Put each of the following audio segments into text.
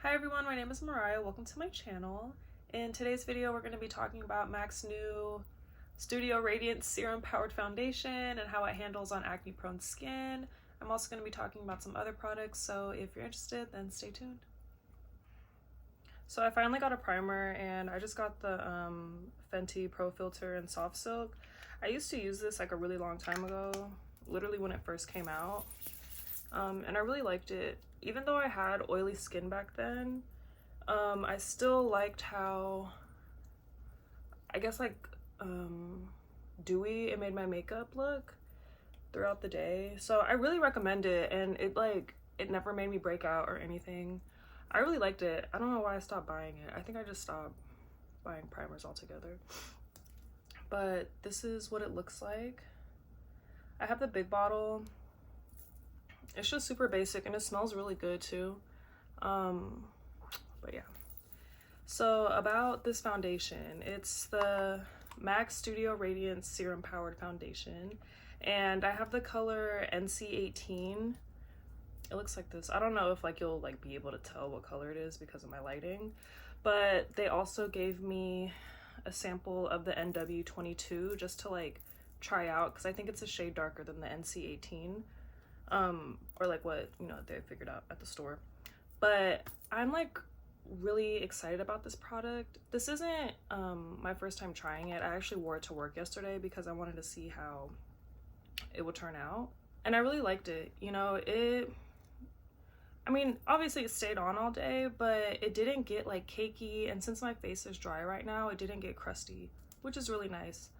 Hi everyone, my name is Mariah. Welcome to my channel. In today's video, we're going to be talking about MAC's new Studio Radiance Serum Powered Foundation and how it handles on acne-prone skin. I'm also going to be talking about some other products, so if you're interested, then stay tuned. So I finally got a primer, and I just got the Fenty Pro Filt'r in Soft Silk. I used to use this like a really long time ago, literally when it first came out, and I really liked it. Even though I had oily skin back then, I still liked how, I guess, like dewy it made my makeup look throughout the day. So I really recommend it, and it never made me break out or anything. I really liked it. I don't know why I stopped buying it. I think I just stopped buying primers altogether. But this is what it looks like. I have the big bottle. It's just super basic, and it smells really good too. But yeah. So about this foundation, it's the MAC Studio Radiance Serum Powered Foundation, and I have the color NC18. It looks like this. I don't know if you'll be able to tell what color it is because of my lighting, but they also gave me a sample of the NW22 just to try out, because I think it's a shade darker than the NC18. Or what they figured out at the store. But I'm really excited about this product. This isn't my first time trying it. I actually wore it to work yesterday because I wanted to see how it would turn out, and I really liked it. I mean, obviously it stayed on all day, but it didn't get cakey, and since my face is dry right now, it didn't get crusty, which is really nice.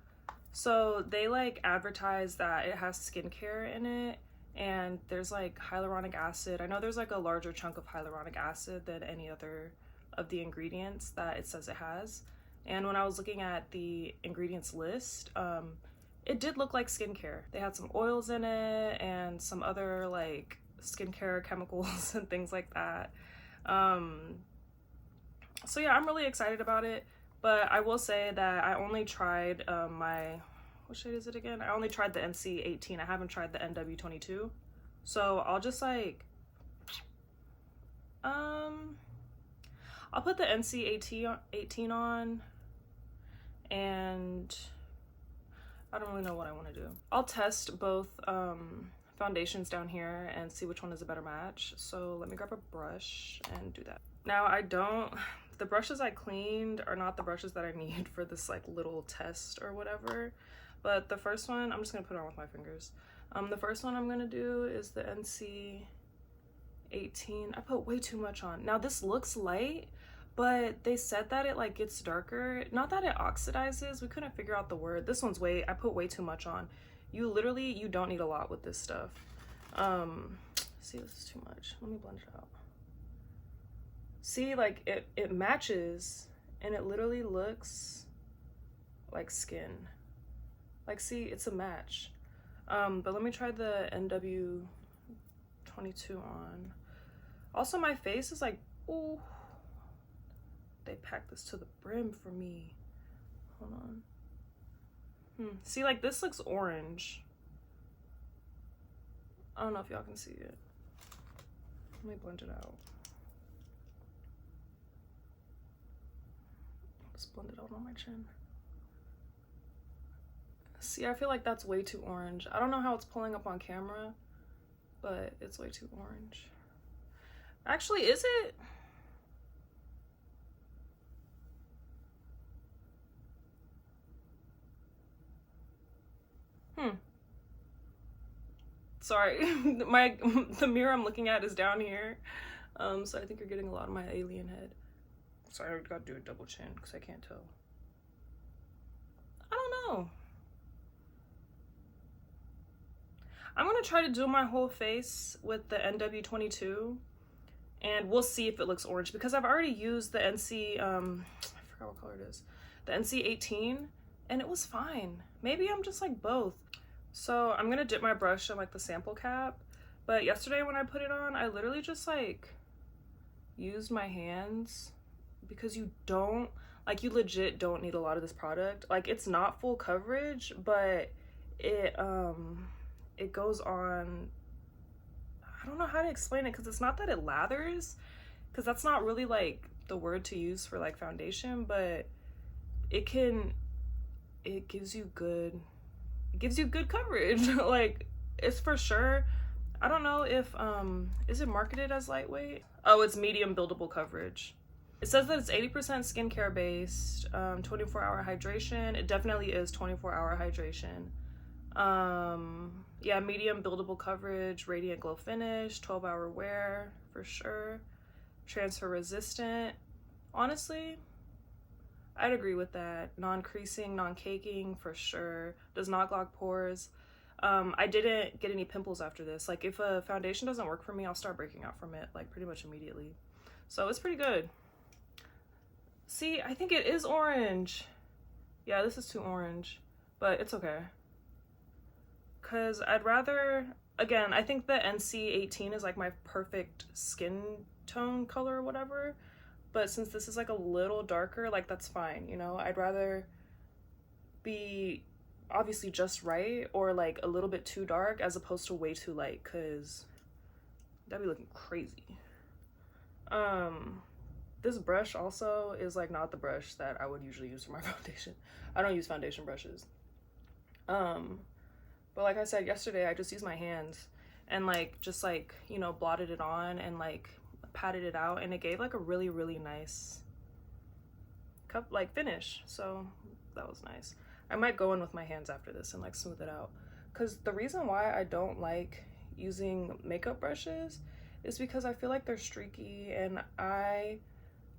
So they advertise that it has skincare in it, and there's hyaluronic acid. I know there's a larger chunk of hyaluronic acid than any other of the ingredients that it says it has. And when I was looking at the ingredients list, it did look like skincare. They had some oils in it and some other skincare chemicals and things like that. So yeah, I'm really excited about it, but I will say that I only tried what shade is it again? I only tried the NC18. I haven't tried the NW22. So I'll just I'll put the NC18 on, and I don't really know what I want to do. I'll test both foundations down here and see which one is a better match. So let me grab a brush and do that. Now the brushes I cleaned are not the brushes that I need for this little test or whatever. But the first one, I'm just gonna put it on with my fingers. The first one I'm gonna do is the NC18. I put way too much on. Now this looks light, but they said that it gets darker. Not that it oxidizes. We couldn't figure out the word. This one's I put way too much on. You don't need a lot with this stuff. See, this is too much. Let me blend it out. See, it matches, and it literally looks like skin. See, it's a match. But let me try the NW22 on. Also, my face is ooh, they packed this to the brim for me. Hold on. See, this looks orange. I don't know if y'all can see it. Let me blend it out. Just blend it out on my chin. See, I feel like that's way too orange. I don't know how it's pulling up on camera, but it's way too orange. Actually, is it? Sorry, the mirror I'm looking at is down here. So I think you're getting a lot of my alien head. Sorry, I gotta do a double chin because I can't tell. I don't know. I'm gonna try to do my whole face with the NW22, and we'll see if it looks orange, because I've already used the NC, I forgot what color it is, the NC18, and it was fine. Maybe I'm just both. So I'm gonna dip my brush in the sample cap, but yesterday when I put it on, I literally just used my hands, because you legit don't need a lot of this product. It's not full coverage, but it goes on, I don't know how to explain it, because it's not that it lathers, because that's not really like the word to use for like foundation, but it gives you good coverage. Like, it's for sure. I don't know if is it marketed as lightweight? Oh, it's medium buildable coverage. It says that it's 80% skincare based, 24-hour hydration. It definitely is 24-hour hydration. Yeah, medium buildable coverage, radiant glow finish, 12-hour wear for sure. Transfer resistant. Honestly, I'd agree with that. Non-creasing, non-caking for sure. Does not clog pores. I didn't get any pimples after this. Like, if a foundation doesn't work for me, I'll start breaking out from it like pretty much immediately. So it's pretty good. See, I think it is orange. Yeah, this is too orange, but it's okay. Cause I'd rather, again, I think the NC18 is like my perfect skin tone color or whatever. But since this is like a little darker, like that's fine, you know? I'd rather be obviously just right or like a little bit too dark as opposed to way too light, cause that'd be looking crazy. This brush also is like not the brush that I would usually use for my foundation. I don't use foundation brushes. But like I said yesterday, I just used my hands and like just like, you know, blotted it on and like patted it out, and it gave like a really, really nice cup like finish. So that was nice. I might go in with my hands after this and like smooth it out, because the reason why I don't like using makeup brushes is because I feel like they're streaky, and I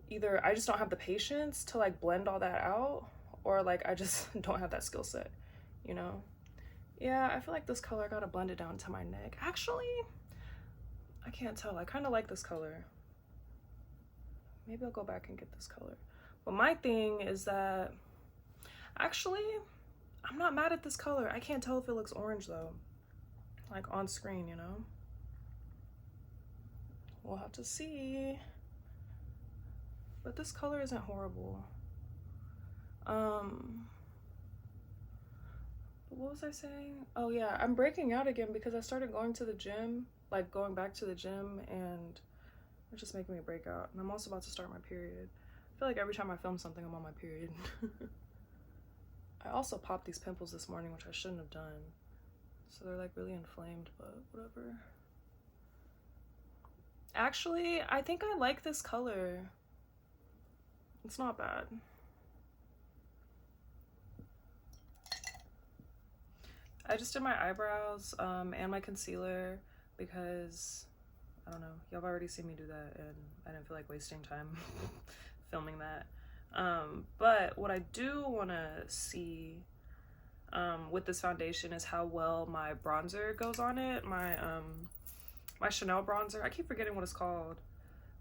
just don't have the patience to like blend all that out, or like I just don't have that skill set, you know? Yeah, I feel like this color, I gotta blend it down to my neck. Actually, I can't tell. I kind of like this color. Maybe I'll go back and get this color. But my thing is that, actually, I'm not mad at this color. I can't tell if it looks orange though, like on screen, you know? We'll have to see. But this color isn't horrible. What was I saying? Oh yeah, I'm breaking out again because I started going to the gym, like going back to the gym, and it's just making me break out. And I'm also about to start my period. I feel like every time I film something, I'm on my period. I also popped these pimples this morning, which I shouldn't have done. So they're like really inflamed, but whatever. Actually, I think I like this color. It's not bad. I just did my eyebrows and my concealer because, I don't know, y'all have already seen me do that and I didn't feel like wasting time filming that. But what I do want to see with this foundation is how well my bronzer goes on it. My my Chanel bronzer, I keep forgetting what it's called.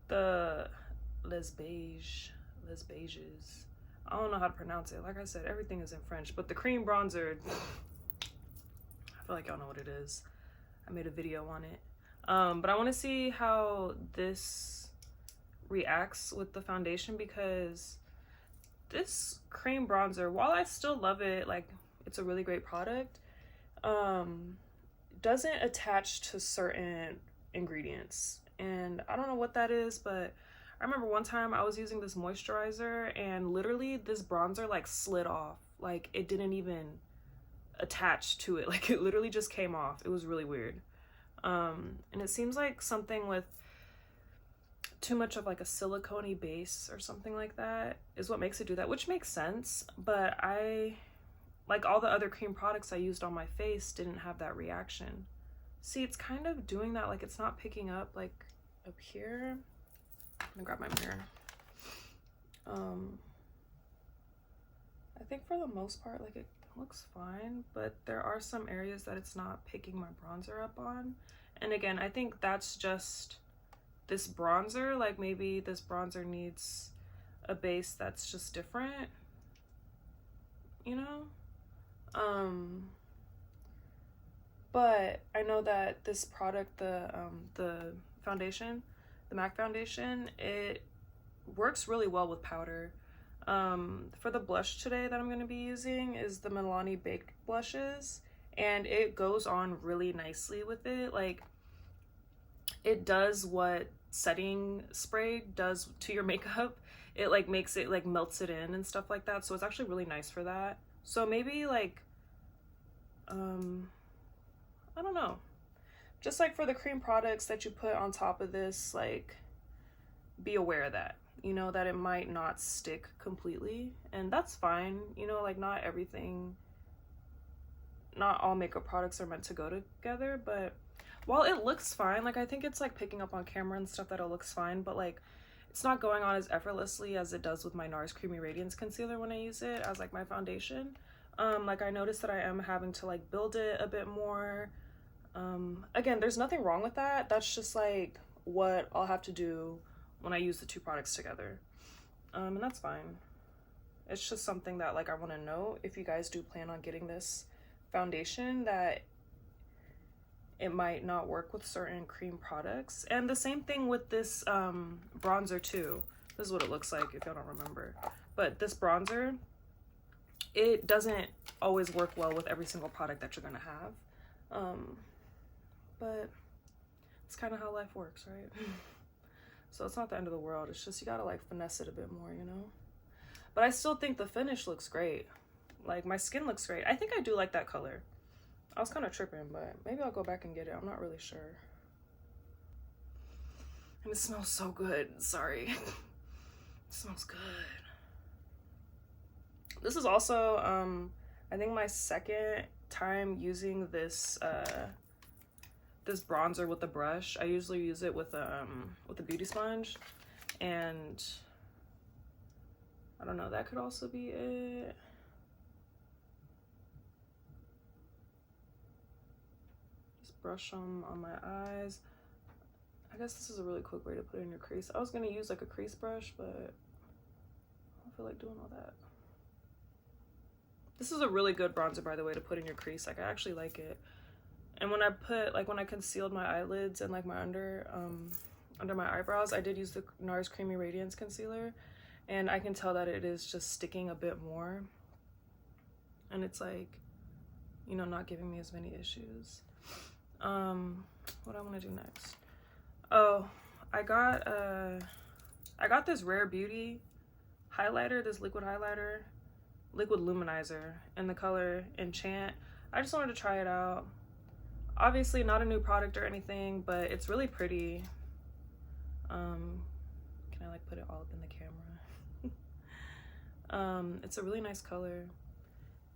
The Les Beiges. I don't know how to pronounce it. Like I said, everything is in French, but the cream bronzer, I feel like y'all know what it is. I made a video on it. But I want to see how this reacts with the foundation, because this cream bronzer, while I still love it, like it's a really great product, doesn't attach to certain ingredients. And I don't know what that is, but I remember one time I was using this moisturizer and literally this bronzer like slid off. Like it didn't even attach to it. Like it literally just came off. It was really weird. And it seems like something with too much of like a silicone-y base or something like that is what makes it do that, which makes sense. But I, like all the other cream products I used on my face, didn't have that reaction. See, it's kind of doing that, like it's not picking up like up here. I'm gonna grab my mirror. I think for the most part, like it looks fine, but there are some areas that it's not picking my bronzer up on. And again, I think that's just this bronzer. Like maybe this bronzer needs a base that's just different, you know? But I know that this product, the foundation, the MAC foundation, it works really well with powder. For the blush today that I'm going to be using is the Milani Baked Blushes, and it goes on really nicely with it. Like, it does what setting spray does to your makeup. It like makes it like melts it in and stuff like that, so it's actually really nice for that. So maybe like I don't know, just like for the cream products that you put on top of this, like be aware of that, you know, that it might not stick completely, and that's fine, you know, like not all makeup products are meant to go together. But while it looks fine, like I think it's like picking up on camera and stuff that it looks fine, but like it's not going on as effortlessly as it does with my NARS Creamy Radiance Concealer when I use it as like my foundation. Like I noticed that I am having to like build it a bit more. Again, there's nothing wrong with that. That's just like what I'll have to do when I use the two products together. And that's fine. It's just something that like I want to know if you guys do plan on getting this foundation, that it might not work with certain cream products. And the same thing with this bronzer too. This is what it looks like if y'all don't remember. But this bronzer, it doesn't always work well with every single product that you're gonna have. But it's kind of how life works, right? So it's not the end of the world. It's just you gotta like finesse it a bit more, you know? But I still think the finish looks great. Like my skin looks great. I think I do like that color. I was kind of tripping, but maybe I'll go back and get it. I'm not really sure. And it smells so good. Sorry. It smells good. This is also, I think my second time using this, this bronzer with the brush. I usually use it with a beauty sponge, and I don't know, that could also be it. Brush on my eyes. I guess this is a really quick way to put in your crease. I was gonna use like a crease brush, but I don't feel like doing all that. This is a really good bronzer, by the way, to put in your crease. Like I actually like it. And when I put, like when I concealed my eyelids and like my under my eyebrows, I did use the NARS Creamy Radiance Concealer, and I can tell that it is just sticking a bit more, and it's like, you know, not giving me as many issues. What I want to do next? Oh, I got this Rare Beauty highlighter, this liquid highlighter, liquid luminizer in the color Enchant. I just wanted to try it out. Obviously not a new product or anything, but it's really pretty. Can I like put it all up in the camera? It's a really nice color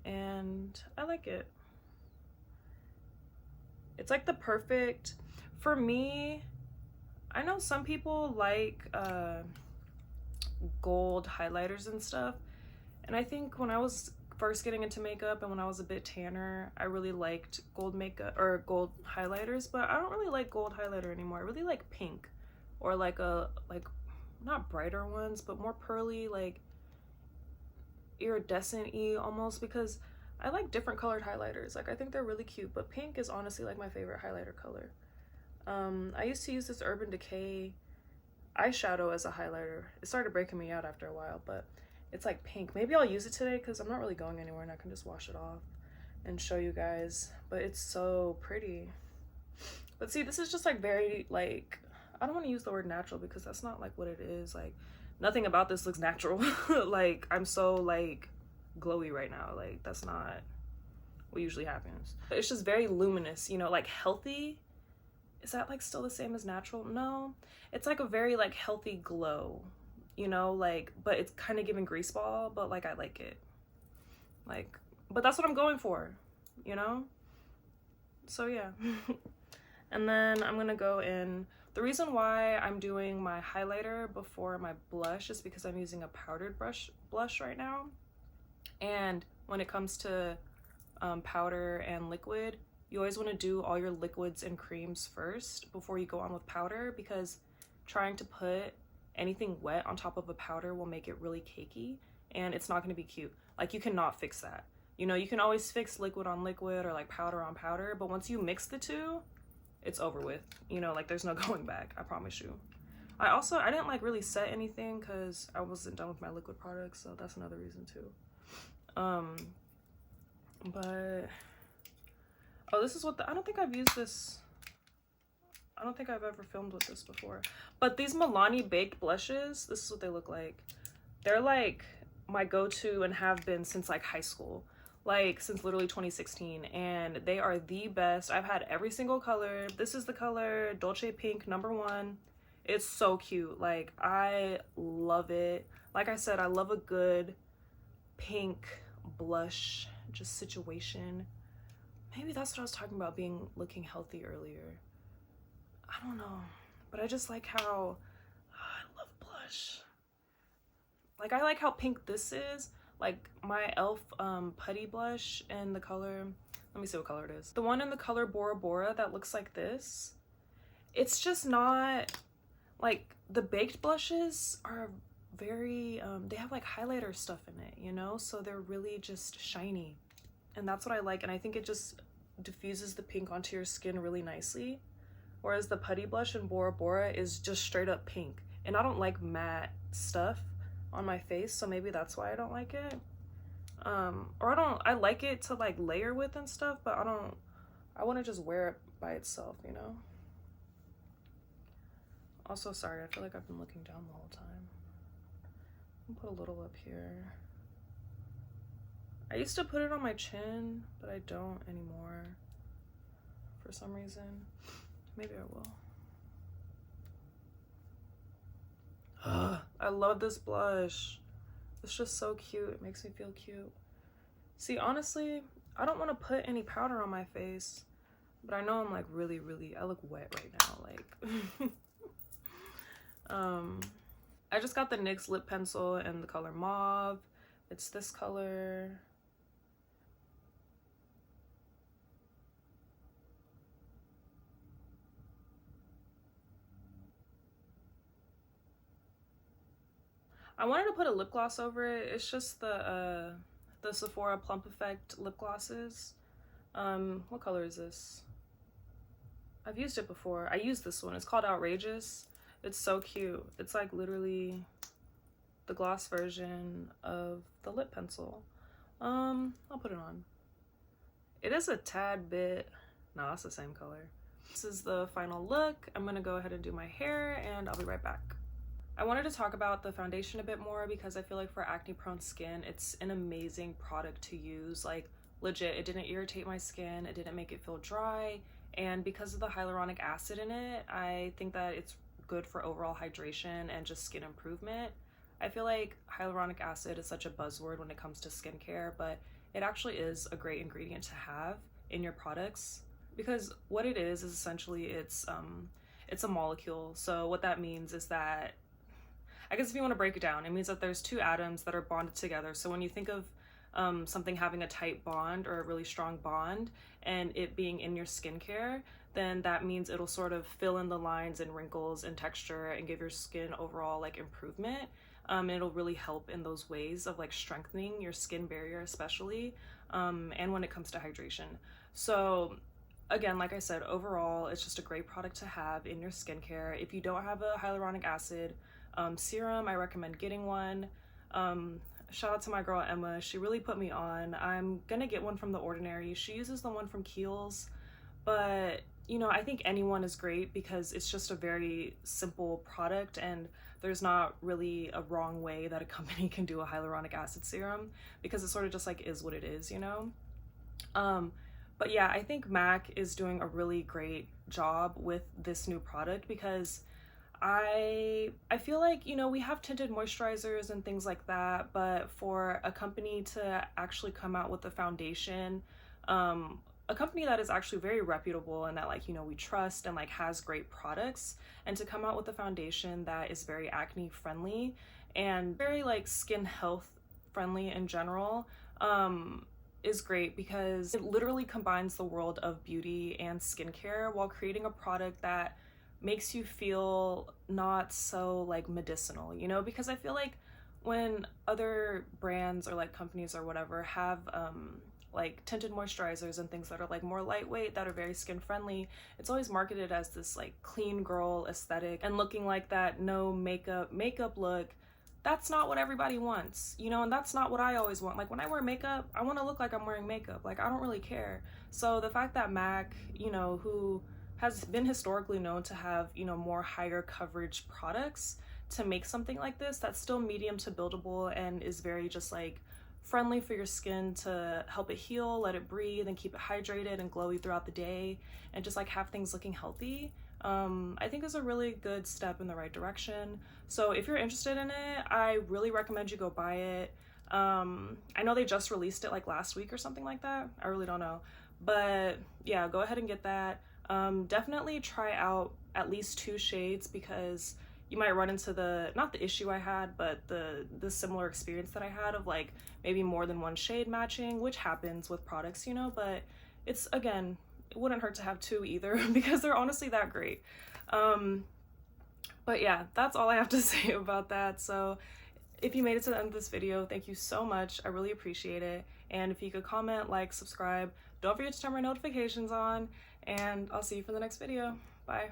and I like it. It's like the perfect, for me, I know some people like gold highlighters and stuff, and I think when I was first getting into makeup and when I was a bit tanner, I really liked gold makeup or gold highlighters, but I don't really like gold highlighter anymore. I really like pink, or like not brighter ones, but more pearly, like iridescent-y almost, because I like different colored highlighters. Like I think they're really cute, but pink is honestly like my favorite highlighter color. I used to use this Urban Decay eyeshadow as a highlighter. It started breaking me out after a while, but it's like pink. Maybe I'll use it today because I'm not really going anywhere and I can just wash it off and show you guys. But it's so pretty. But see, this is just like very like, I don't want to use the word natural because that's not like what it is. Like nothing about this looks natural. Like I'm so like glowy right now. Like that's not what usually happens. It's just very luminous, you know, like healthy. Is that like still the same as natural? No, it's like a very like healthy glow, you know, like, but it's kind of giving grease ball, but like I like it, like, but that's what I'm going for, you know. So yeah. And then I'm gonna go in. The reason why I'm doing my highlighter before my blush is because I'm using a powdered blush right now, and when it comes to powder and liquid, you always want to do all your liquids and creams first before you go on with powder, because trying to put anything wet on top of a powder will make it really cakey and it's not going to be cute. Like you cannot fix that. You know, you can always fix liquid on liquid or like powder on powder, but once you mix the two, it's over with. You know, like there's no going back, I promise you. I didn't like really set anything because I wasn't done with my liquid products, so that's another reason too. But oh, this is what I don't think I've used this. I don't think I've ever filmed with this before. But these Milani baked blushes, this is what they look like. They're like my go-to and have been since like high school. Like since literally 2016, and they are the best. I've had every single color. This is the color Dolce Pink #1. It's so cute. Like, I love it. Like I said, I love a good pink blush just situation. Maybe that's what I was talking about, looking healthy earlier. I don't know, but I just like how I love blush. Like, I like how pink this is. Like my e.l.f. putty blush in the color, let me see what color it is. The one in the color Bora Bora that looks like this. It's just not, like, the baked blushes are very, they have like highlighter stuff in it, you know? So they're really just shiny. And that's what I like. And I think it just diffuses the pink onto your skin really nicely. Whereas the putty blush in Bora Bora is just straight up pink. And I don't like matte stuff on my face, so maybe that's why I don't like it. Or I like it to like layer with and stuff, but I want to just wear it by itself, you know? Also, sorry, I feel like I've been looking down the whole time. I'll put a little up here. I used to put it on my chin, but I don't anymore for some reason. Maybe I will. I love this blush. It's just so cute. It makes me feel cute. See, honestly, I don't want to put any powder on my face, but I know I'm like really, I look wet right now. Like, I just got the NYX lip pencil in the color mauve. It's this color. I wanted to put a lip gloss over it. It's just the Sephora Plump Effect lip glosses. What color is this? I've used it before. I used this one. It's called Outrageous. It's so cute. It's like literally the gloss version of the lip pencil. I'll put it on. It is a tad bit, no, that's the same color. This is the final look. I'm gonna go ahead and do my hair and I'll be right back. I wanted to talk about the foundation a bit more because I feel like for acne prone skin, it's an amazing product to use. Like, legit, it didn't irritate my skin, it didn't make it feel dry, and because of the hyaluronic acid in it, I think that it's good for overall hydration and just skin improvement. I feel like hyaluronic acid is such a buzzword when it comes to skincare, but it actually is a great ingredient to have in your products, because what it is essentially it's a molecule. So what that means is that, I guess if you want to break it down, it means that there's two atoms that are bonded together. So when you think of something having a tight bond or a really strong bond and it being in your skincare, then that means it'll sort of fill in the lines and wrinkles and texture and give your skin overall like improvement. And it'll really help in those ways of like strengthening your skin barrier especially, and when it comes to hydration. So again, like I said, overall it's just a great product to have in your skincare. If you don't have a hyaluronic acid serum, I recommend getting one. Shout out to my girl Emma, she really put me on. I'm gonna get one from The Ordinary. She uses the one from Kiehl's, but you know, I think anyone is great because it's just a very simple product and there's not really a wrong way that a company can do a hyaluronic acid serum, because it sort of just like is what it is, you know? But yeah, I think MAC is doing a really great job with this new product because I feel like, you know, we have tinted moisturizers and things like that, but for a company to actually come out with a foundation, a company that is actually very reputable and that, like, you know, we trust and like has great products, and to come out with a foundation that is very acne friendly and very like skin health friendly in general, is great because it literally combines the world of beauty and skincare while creating a product that makes you feel not so like medicinal, you know? Because I feel like when other brands or like companies or whatever have like tinted moisturizers and things that are like more lightweight, that are very skin friendly, it's always marketed as this like clean girl aesthetic and looking like that no makeup look. That's not what everybody wants, you know, and that's not what I always want. Like when I wear makeup, I want to look like I'm wearing makeup. Like I don't really care. So the fact that MAC, you know, who has been historically known to have, you know, more higher coverage products to make something like this that's still medium to buildable and is very just like friendly for your skin to help it heal, let it breathe, and keep it hydrated and glowy throughout the day, and just like have things looking healthy. I think is a really good step in the right direction. So if you're interested in it, I really recommend you go buy it. I know they just released it like last week or something like that. I really don't know, but yeah, go ahead and get that. Definitely try out at least 2 shades, because you might run into not the issue I had, but the similar experience that I had of like maybe more than 1 shade matching, which happens with products, you know, but it's, again, it wouldn't hurt to have 2 either because they're honestly that great. But yeah, that's all I have to say about that. So if you made it to the end of this video, thank you so much. I really appreciate it. And if you could comment, like, subscribe, don't forget to turn my notifications on, and I'll see you for the next video. Bye.